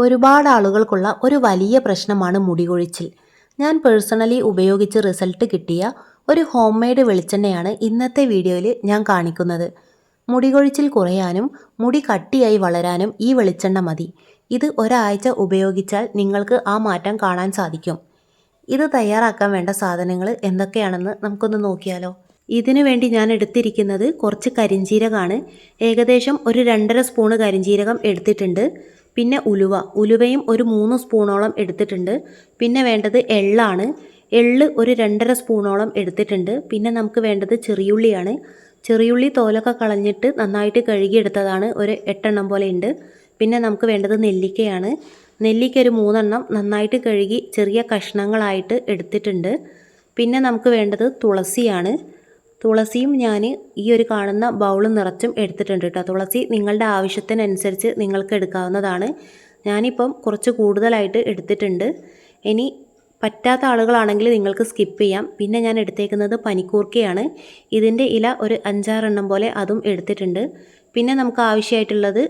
ഒരുപാട് ആളുകൾക്കുള്ള ഒരു വലിയ പ്രശ്നമാണ് മുടികൊഴിച്ചിൽ. ഞാൻ പേഴ്സണലി ഉപയോഗിച്ച് റിസൾട്ട് കിട്ടിയ ഒരു ഹോം മെയ്ഡ് വെളിച്ചെണ്ണയാണ് ഇന്നത്തെ വീഡിയോയിൽ ഞാൻ കാണിക്കുന്നത്. മുടികൊഴിച്ചിൽ കുറയാനും മുടി കട്ടിയായി വളരാനും ഈ വെളിച്ചെണ്ണ മതി. ഇത് ഒരാഴ്ച ഉപയോഗിച്ചാൽ നിങ്ങൾക്ക് ആ മാറ്റം കാണാൻ സാധിക്കും. ഇത് തയ്യാറാക്കാൻ വേണ്ട സാധനങ്ങൾ എന്തൊക്കെയാണെന്ന് നമുക്കൊന്ന് നോക്കിയാലോ. ഇതിനു വേണ്ടി ഞാൻ എടുത്തിരിക്കുന്നത് കുറച്ച് കരിഞ്ജീരകമാണ്. ഏകദേശം ഒരു 2.5 സ്പൂണ് കരിഞ്ജീരകം എടുത്തിട്ടുണ്ട്. പിന്നെ ഉലുവയും ഒരു 3 സ്പൂണോളം എടുത്തിട്ടുണ്ട്. പിന്നെ വേണ്ടത് എള്ളാണ്. എള്ള് ഒരു 2.5 സ്പൂണോളം എടുത്തിട്ടുണ്ട്. പിന്നെ നമുക്ക് വേണ്ടത് ചെറിയുള്ളിയാണ്. ചെറിയുള്ളി തോലൊക്കെ കളഞ്ഞിട്ട് നന്നായിട്ട് കഴുകിയെടുത്തതാണ്, ഒരു 8 എണ്ണം പോലെ ഉണ്ട്. പിന്നെ നമുക്ക് വേണ്ടത് നെല്ലിക്കയാണ്. നെല്ലിക്ക ഒരു 3 എണ്ണം നന്നായിട്ട് കഴുകി ചെറിയ കഷ്ണങ്ങളായിട്ട് എടുത്തിട്ടുണ്ട്. പിന്നെ നമുക്ക് വേണ്ടത് തുളസിയാണ്. തുളസിയും ഞാൻ ഈ ഒരു കാണുന്ന ബൗൾ നിറച്ചും എടുത്തിട്ടുണ്ട് കേട്ടോ. തുളസി നിങ്ങളുടെ ആവശ്യത്തിനനുസരിച്ച് നിങ്ങൾക്ക് എടുക്കാവുന്നതാണ്. ഞാനിപ്പം കുറച്ച് കൂടുതലായിട്ട് എടുത്തിട്ടുണ്ട്. ഇനി പറ്റാത്ത ആളുകളാണെങ്കിൽ നിങ്ങൾക്ക് സ്കിപ്പ് ചെയ്യാം. പിന്നെ ഞാൻ എടുത്തേക്കുന്നത് പനിക്കൂർക്കയാണ്. ഇതിൻ്റെ ഇല ഒരു 5-6 എണ്ണം പോലെ അതും എടുത്തിട്ടുണ്ട്. പിന്നെ നമുക്ക് ആവശ്യമായിട്ടുള്ളത്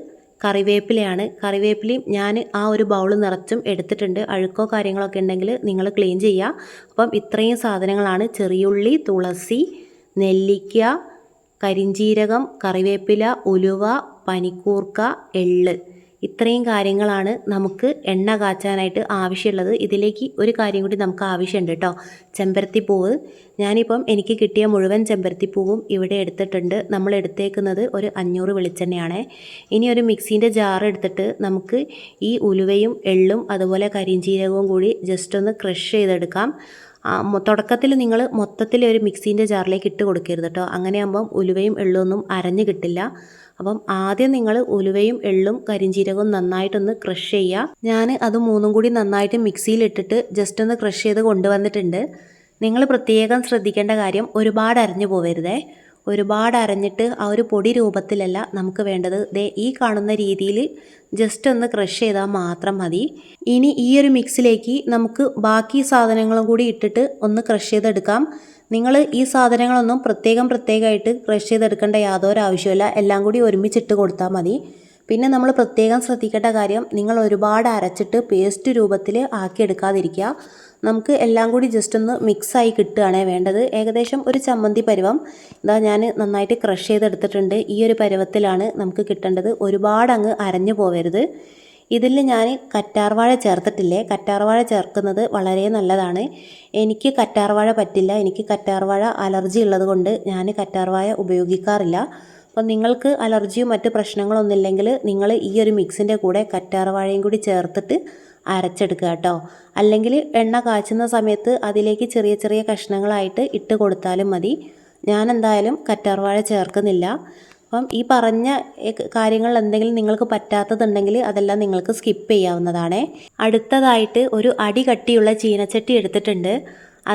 കറിവേപ്പിലയാണ്. കറിവേപ്പിലയും ഞാൻ ആ ഒരു ബൗൾ നിറച്ചും എടുത്തിട്ടുണ്ട്. അഴുക്കോ കാര്യങ്ങളൊക്കെ ഉണ്ടെങ്കിൽ നിങ്ങൾ ക്ലീൻ ചെയ്യുക. അപ്പം ഇത്രയും സാധനങ്ങളാണ്: ചെറിയുള്ളി, തുളസി, നെല്ലിക്ക, കരിഞ്ജീരകം, കറിവേപ്പില, ഉലുവ, പനിക്കൂർക്ക, എള്ള്. ഇത്രയും കാര്യങ്ങളാണ് നമുക്ക് എണ്ണ കാച്ചാനായിട്ട് ആവശ്യമുള്ളത്. ഇതിലേക്ക് ഒരു കാര്യം കൂടി നമുക്ക് ആവശ്യമുണ്ട് കേട്ടോ: ചെമ്പരത്തിപ്പൂവ്. ഞാനിപ്പം എനിക്ക് കിട്ടിയ മുഴുവൻ ചെമ്പരത്തിപ്പൂവും ഇവിടെ എടുത്തിട്ടുണ്ട്. നമ്മൾ എടുത്തേക്കുന്നത് ഒരു 500 വെളിച്ചെണ്ണയാണ്. ഇനി ഒരു മിക്സീൻ്റെ ജാർ എടുത്തിട്ട് നമുക്ക് ഈ ഉലുവയും എള്ളും അതുപോലെ കരിഞ്ജീരകവും കൂടി ജസ്റ്റ് ഒന്ന് ക്രഷ് ചെയ്തെടുക്കാം. തുടക്കത്തിൽ നിങ്ങൾ മൊത്തത്തിൽ ഒരു മിക്സീൻ്റെ ജാറിലേക്ക് ഇട്ട് കൊടുക്കരുത് കേട്ടോ. അങ്ങനെയാകുമ്പം ഉലുവയും എള്ളൊന്നും അരഞ്ഞ് കിട്ടില്ല. അപ്പം ആദ്യം നിങ്ങൾ ഉലുവയും എള്ളും കരിഞ്ജീരകവും നന്നായിട്ടൊന്ന് ക്രഷ് ചെയ്യുക. ഞാൻ അത് 3ഉം കൂടി നന്നായിട്ട് മിക്സിയിലിട്ടിട്ട് ജസ്റ്റ് ഒന്ന് ക്രഷ് ചെയ്ത് കൊണ്ടുവന്നിട്ടുണ്ട്. നിങ്ങൾ പ്രത്യേകം ശ്രദ്ധിക്കേണ്ട കാര്യം, ഒരുപാട് അരഞ്ഞു പോവരുതേ. ഒരുപാട് അരഞ്ഞിട്ട് ആ ഒരു പൊടി രൂപത്തിലല്ല നമുക്ക് വേണ്ടത്. ഈ കാണുന്ന രീതിയിൽ ജസ്റ്റ് ഒന്ന് ക്രഷ് ചെയ്താൽ മാത്രം മതി. ഇനി ഈ ഒരു മിക്സിലേക്ക് നമുക്ക് ബാക്കി സാധനങ്ങളും കൂടി ഇട്ടിട്ട് ഒന്ന് ക്രഷ് ചെയ്തെടുക്കാം. നിങ്ങൾ ഈ സാധനങ്ങളൊന്നും പ്രത്യേകമായിട്ട് ക്രഷ് ചെയ്തെടുക്കേണ്ട യാതൊരു ആവശ്യമില്ല. എല്ലാം കൂടി ഒരുമിച്ചിട്ട് കൊടുത്താൽ മതി. പിന്നെ നമ്മൾ പ്രത്യേകം ശ്രദ്ധിക്കേണ്ട കാര്യം, നിങ്ങൾ ഒരുപാട് അരച്ചിട്ട് പേസ്റ്റ് രൂപത്തിൽ ആക്കിയെടുക്കാതിരിക്കുക. നമുക്ക് എല്ലാം കൂടി ജസ്റ്റ് ഒന്ന് മിക്സായി കിട്ടുകയാണ് വേണ്ടത്. ഏകദേശം ഒരു ചമ്മന്തി പരുവം ഇതാ ഞാൻ നന്നായിട്ട് ക്രഷ് ചെയ്തെടുത്തിട്ടുണ്ട്. ഈ ഒരു പരുവത്തിലാണ് നമുക്ക് കിട്ടേണ്ടത്. ഒരുപാട് അങ്ങ് അരഞ്ഞു പോവരുത്. ഇതിൽ ഞാൻ കറ്റാർവാഴ ചേർത്തിട്ടില്ലേ. കറ്റാർവാഴ ചേർക്കുന്നത് വളരെ നല്ലതാണ്. എനിക്ക് കറ്റാർവാഴ പറ്റില്ല. എനിക്ക് കറ്റാർവാഴ അലർജി ഉള്ളത് കൊണ്ട് ഞാൻ കറ്റാർവാഴ ഉപയോഗിക്കാറില്ല. അപ്പം നിങ്ങൾക്ക് അലർജിയും മറ്റ് പ്രശ്നങ്ങളൊന്നുമില്ലെങ്കിൽ നിങ്ങൾ ഈ ഒരു മിക്സിൻ്റെ കൂടെ കറ്റാർവാഴയും കൂടി ചേർത്തിട്ട് അരച്ചെടുക്കുക കേട്ടോ. അല്ലെങ്കിൽ എണ്ണ കാച്ചുന്ന സമയത്ത് അതിലേക്ക് ചെറിയ ചെറിയ കഷ്ണങ്ങളായിട്ട് ഇട്ട് കൊടുത്താലും മതി. ഞാൻ എന്തായാലും കറ്റാർവാഴ ചേർക്കുന്നില്ല. അപ്പം ഈ പറഞ്ഞ കാര്യങ്ങൾ എന്തെങ്കിലും നിങ്ങൾക്ക് പറ്റാത്തതുണ്ടെങ്കിൽ അതെല്ലാം നിങ്ങൾക്ക് സ്കിപ്പ് ചെയ്യാവുന്നതാണ്. അടുത്തതായിട്ട് ഒരു അടി കട്ടിയുള്ള ചീനച്ചട്ടി എടുത്തിട്ടുണ്ട്.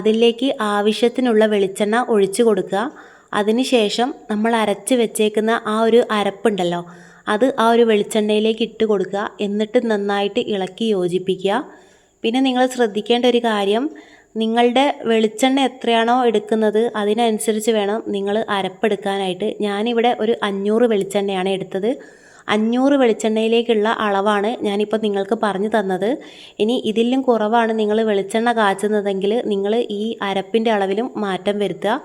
അതിലേക്ക് ആവശ്യത്തിനുള്ള വെളിച്ചെണ്ണ ഒഴിച്ചു കൊടുക്കുക. അതിനുശേഷം നമ്മൾ അരച്ച് വെച്ചേക്കുന്ന ആ ഒരു അരപ്പുണ്ടല്ലോ, അത് ആ ഒരു വെളിച്ചെണ്ണയിലേക്ക് ഇട്ട് കൊടുക്കുക. എന്നിട്ട് നന്നായിട്ട് ഇളക്കി യോജിപ്പിക്കുക. പിന്നെ നിങ്ങൾ ശ്രദ്ധിക്കേണ്ട ഒരു കാര്യം, നിങ്ങളുടെ വെളിച്ചെണ്ണ എത്രയാണോ എടുക്കുന്നത് അതിനനുസരിച്ച് വേണം നിങ്ങൾ അരപ്പെടുക്കാനായിട്ട്. ഞാനിവിടെ ഒരു 500 വെളിച്ചെണ്ണയാണ് എടുത്തത്. 500 വെളിച്ചെണ്ണയിലേക്കുള്ള അളവാണ് ഞാനിപ്പോൾ നിങ്ങൾക്ക് പറഞ്ഞു തന്നത്. ഇനി ഇതിലും കുറവാണ് നിങ്ങൾ വെളിച്ചെണ്ണ കാച്ചുന്നതെങ്കിൽ നിങ്ങൾ ഈ അരപ്പിൻ്റെ അളവിലും മാറ്റം വരുത്തുക.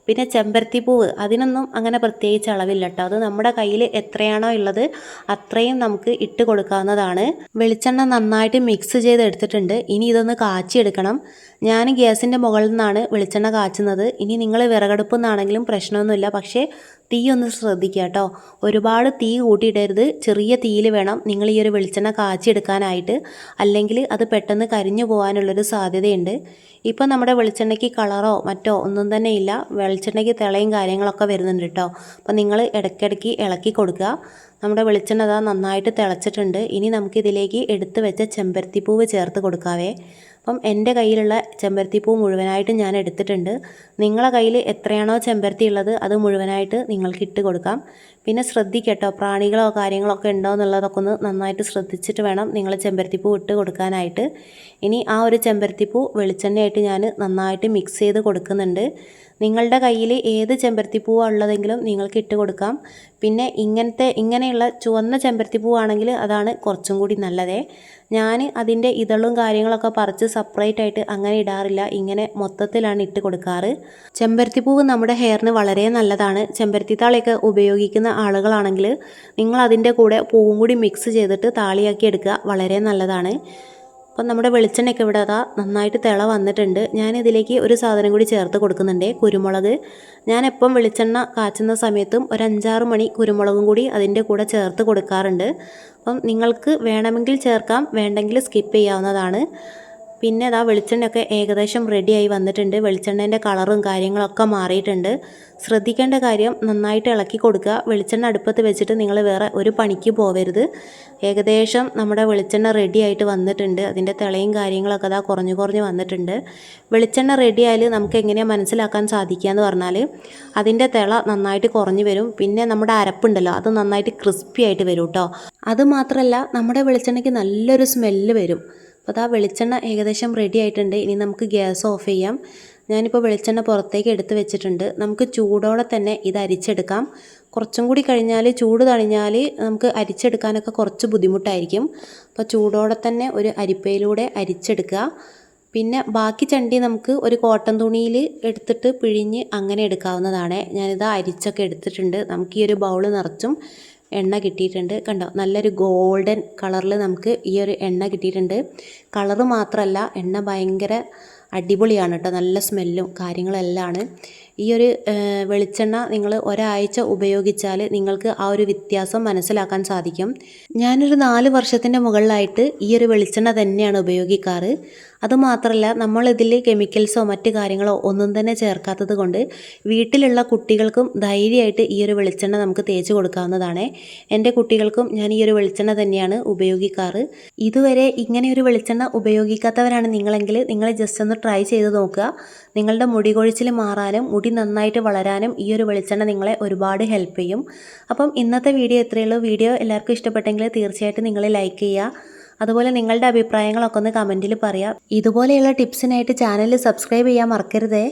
പിന്നെ ചെമ്പരത്തിപ്പൂവ്, അതിനൊന്നും അങ്ങനെ പ്രത്യേകിച്ച് അളവില്ല കേട്ടോ. അത് നമ്മുടെ കയ്യിൽ എത്രയാണോ ഉള്ളത് അത്രയും നമുക്ക് ഇട്ട് കൊടുക്കാവുന്നതാണ്. വെളിച്ചെണ്ണ നന്നായിട്ട് മിക്സ് ചെയ്ത് എടുത്തിട്ടുണ്ട്. ഇനി ഇതൊന്ന് കാച്ചിയെടുക്കണം. ഞാൻ ഗ്യാസിൻ്റെ മുകളിൽ നിന്നാണ് വെളിച്ചെണ്ണ കാച്ചുന്നത്. ഇനി നിങ്ങൾ വിറകടുപ്പിൽ നിന്നാണെങ്കിലും പ്രശ്നമൊന്നുമില്ല. പക്ഷേ തീ ഒന്ന് ശ്രദ്ധിക്കുക കേട്ടോ. ഒരുപാട് തീ കൂട്ടിയിടരുത്. ചെറിയ തീയിൽ വേണം നിങ്ങൾ ഈ ഒരു വെളിച്ചെണ്ണ കാച്ചിയെടുക്കാനായിട്ട്. അല്ലെങ്കിൽ അത് പെട്ടെന്ന് കരിഞ്ഞു പോകാനുള്ളൊരു സാധ്യതയുണ്ട്. ഇപ്പം നമ്മുടെ വെളിച്ചെണ്ണയ്ക്ക് കളറോ മറ്റോ ഒന്നും തന്നെ ഇല്ല. വെളിച്ചെണ്ണയ്ക്ക് തിളയും കാര്യങ്ങളൊക്കെ വരുന്നുണ്ട് കേട്ടോ. അപ്പം നിങ്ങൾ ഇടയ്ക്കിടയ്ക്ക് ഇളക്കി കൊടുക്കുക. നമ്മുടെ വെളിച്ചെണ്ണ അതാ നന്നായിട്ട് തിളച്ചിട്ടുണ്ട്. ഇനി നമുക്കിതിലേക്ക് എടുത്ത് വെച്ച ചെമ്പരത്തിപ്പൂവ് ചേർത്ത് കൊടുക്കാവേ. അപ്പം എൻ്റെ കയ്യിലുള്ള ചെമ്പരത്തിപ്പൂ മുഴുവനായിട്ട് ഞാൻ എടുത്തിട്ടുണ്ട്. നിങ്ങളുടെ കയ്യിൽ എത്രയാണോ ചെമ്പരത്തി ഉള്ളത് അത് മുഴുവനായിട്ട് നിങ്ങൾക്ക് ഇട്ട് കൊടുക്കാം. പിന്നെ ശ്രദ്ധിക്കട്ടോ, പ്രാണികളോ കാര്യങ്ങളൊക്കെ ഉണ്ടോ എന്നുള്ളതൊക്കെ ഒന്ന് നന്നായിട്ട് ശ്രദ്ധിച്ചിട്ട് വേണം നിങ്ങൾ ചെമ്പരത്തിപ്പൂ ഇട്ട് കൊടുക്കാനായിട്ട്. ഇനി ആ ഒരു ചെമ്പരത്തിപ്പൂ വെളിച്ചെണ്ണയായിട്ട് ഞാൻ നന്നായിട്ട് മിക്സ് ചെയ്ത് കൊടുക്കുന്നുണ്ട്. നിങ്ങളുടെ കയ്യിൽ ഏത് ചെമ്പരത്തിപ്പൂവാണ് ഉള്ളതെങ്കിലും നിങ്ങൾക്ക് ഇട്ട് കൊടുക്കാം. പിന്നെ ഇങ്ങനെയുള്ള ചുവന്ന ചെമ്പരത്തിപ്പൂവാണെങ്കിൽ അതാണ് കുറച്ചും കൂടി നല്ലതേ. ഞാൻ അതിൻ്റെ ഇതളും കാര്യങ്ങളൊക്കെ പറിച്ച് സെപ്പറേറ്റ് ആയിട്ട് അങ്ങനെ ഇടാറില്ല, ഇങ്ങനെ മൊത്തത്തിലാണ് ഇട്ട് കൊടുക്കാറ്. ചെമ്പരത്തിപ്പൂവ് നമ്മുടെ ഹെയറിന് വളരെ നല്ലതാണ്. ചെമ്പരത്തിത്താളിയൊക്കെ ഉപയോഗിക്കുന്ന ആളുകളാണെങ്കിൽ നിങ്ങൾ അതിൻ്റെ കൂടെ പൂവും കൂടി മിക്സ് ചെയ്തിട്ട് താളിയാക്കി എടുക്കുക, വളരെ നല്ലതാണ്. അപ്പം നമ്മുടെ വെളിച്ചെണ്ണയൊക്കെ ഇവിടെ അതാ നന്നായിട്ട് തിള വന്നിട്ടുണ്ട്. ഞാനിതിലേക്ക് ഒരു സാധനം കൂടി ചേർത്ത് കൊടുക്കുന്നുണ്ട്, കുരുമുളക്. ഞാൻ എപ്പം വെളിച്ചെണ്ണ കാച്ചുന്ന സമയത്തും ഒരു 5-6 മണി കുരുമുളകും കൂടി അതിൻ്റെ കൂടെ ചേർത്ത് കൊടുക്കാറുണ്ട്. അപ്പം നിങ്ങൾക്ക് വേണമെങ്കിൽ ചേർക്കാം, വേണ്ടെങ്കിൽ സ്കിപ്പ് ചെയ്യാവുന്നതാണ്. പിന്നെ അതാ വെളിച്ചെണ്ണയൊക്കെ ഏകദേശം റെഡിയായി വന്നിട്ടുണ്ട്. വെളിച്ചെണ്ണേൻ്റെ കളറും കാര്യങ്ങളൊക്കെ മാറിയിട്ടുണ്ട്. ശ്രദ്ധിക്കേണ്ട കാര്യം നന്നായിട്ട് ഇളക്കി കൊടുക്കുക. വെളിച്ചെണ്ണ അടുപ്പത്ത് വെച്ചിട്ട് നിങ്ങൾ വേറെ ഒരു പണിക്ക് പോവരുത്. ഏകദേശം നമ്മുടെ വെളിച്ചെണ്ണ റെഡി ആയിട്ട് വന്നിട്ടുണ്ട്. അതിൻ്റെ തിളയും കാര്യങ്ങളൊക്കെ അതാ കുറഞ്ഞു വന്നിട്ടുണ്ട്. വെളിച്ചെണ്ണ റെഡിയായാൽ നമുക്ക് എങ്ങനെയാണ് മനസ്സിലാക്കാൻ സാധിക്കുക എന്ന് പറഞ്ഞാൽ അതിൻ്റെ തിള നന്നായിട്ട് കുറഞ്ഞു വരും. പിന്നെ നമ്മുടെ അരപ്പുണ്ടല്ലോ അത് നന്നായിട്ട് ക്രിസ്പി ആയിട്ട് വരും കേട്ടോ. അതുമാത്രമല്ല നമ്മുടെ വെളിച്ചെണ്ണയ്ക്ക് നല്ലൊരു സ്മെല്ല് വരും. അപ്പോൾ ആ വെളിച്ചെണ്ണ ഏകദേശം റെഡി ആയിട്ടുണ്ട്. ഇനി നമുക്ക് ഗ്യാസ് ഓഫ് ചെയ്യാം. ഞാനിപ്പോൾ വെളിച്ചെണ്ണ പുറത്തേക്ക് എടുത്ത് വെച്ചിട്ടുണ്ട്. നമുക്ക് ചൂടോടെ തന്നെ ഇത് അരിച്ചെടുക്കാം. കുറച്ചും കൂടി കഴിഞ്ഞാൽ ചൂട് തണിഞ്ഞാൽ നമുക്ക് അരിച്ചെടുക്കാനൊക്കെ കുറച്ച് ബുദ്ധിമുട്ടായിരിക്കും. അപ്പോൾ ചൂടോടെ തന്നെ ഒരു അരിപ്പയിലൂടെ അരിച്ചെടുക്കുക. പിന്നെ ബാക്കി ചണ്ടി നമുക്ക് ഒരു കോട്ടൺ തുണിയിൽ എടുത്തിട്ട് പിഴിഞ്ഞ് അങ്ങനെ എടുക്കാവുന്നതാണ്. ഞാനിത് അരിച്ചൊക്കെ എടുത്തിട്ടുണ്ട്. നമുക്ക് ഈ ഒരു ബൗൾ നിറച്ചും എണ്ണ കിട്ടിയിട്ടുണ്ട്. കണ്ടോ, നല്ലൊരു ഗോൾഡൻ കളറിൽ നമുക്ക് ഈ ഒരു എണ്ണ കിട്ടിയിട്ടുണ്ട്. കളറ് മാത്രമല്ല എണ്ണ ഭയങ്കര അടിപൊളിയാണ് കേട്ടോ, നല്ല സ്മെല്ലും കാര്യങ്ങളെല്ലാം ആണ്. ഈ ഒരു വെളിച്ചെണ്ണ നിങ്ങൾ ഒരാഴ്ച ഉപയോഗിച്ചാൽ നിങ്ങൾക്ക് ആ ഒരു വ്യത്യാസം മനസ്സിലാക്കാൻ സാധിക്കും. ഞാനൊരു 4 വർഷത്തിൻ്റെ മുകളിലായിട്ട് ഈ ഒരു വെളിച്ചെണ്ണ തന്നെയാണ് ഉപയോഗിക്കാറ്. അതുമാത്രമല്ല നമ്മളിതിൽ കെമിക്കൽസോ മറ്റ് കാര്യങ്ങളോ ഒന്നും തന്നെ ചേർക്കാത്തത് കൊണ്ട് വീട്ടിലുള്ള കുട്ടികൾക്കും ധൈര്യമായിട്ട് ഈ ഒരു വെളിച്ചെണ്ണ നമുക്ക് തേച്ച് കൊടുക്കാവുന്നതാണ്. എൻ്റെ കുട്ടികൾക്കും ഞാൻ ഈ ഒരു വെളിച്ചെണ്ണ തന്നെയാണ് ഉപയോഗിക്കാറ്. ഇതുവരെ ഇങ്ങനെ ഒരു വെളിച്ചെണ്ണ ഉപയോഗിക്കാത്തവരാണ് നിങ്ങളെങ്കിൽ നിങ്ങൾ ജസ്റ്റ് ഒന്ന് ട്രൈ ചെയ്ത് നോക്കുക. നിങ്ങളുടെ മുടി കൊഴിച്ചിൽ മാറാനും മുടി നന്നായിട്ട് വളരാനും ഈ ഒരു വെളിച്ചെണ്ണ നിങ്ങളെ ഒരുപാട് ഹെൽപ്പ് ചെയ്യും. അപ്പം ഇന്നത്തെ വീഡിയോ ഇത്രയേ ഉള്ളൂ. വീഡിയോ എല്ലാവർക്കും ഇഷ്ടപ്പെട്ടെങ്കിൽ തീർച്ചയായിട്ടും നിങ്ങൾ ലൈക്ക് ചെയ്യുക. അതുപോലെ നിങ്ങളുടെ അഭിപ്രായങ്ങളൊക്കെ ഒന്ന് കമൻറ്റിൽ പറയുക. ഇതുപോലെയുള്ള ടിപ്സിനായിട്ട് ചാനൽ സബ്സ്ക്രൈബ് ചെയ്യാൻ മറക്കരുതേ.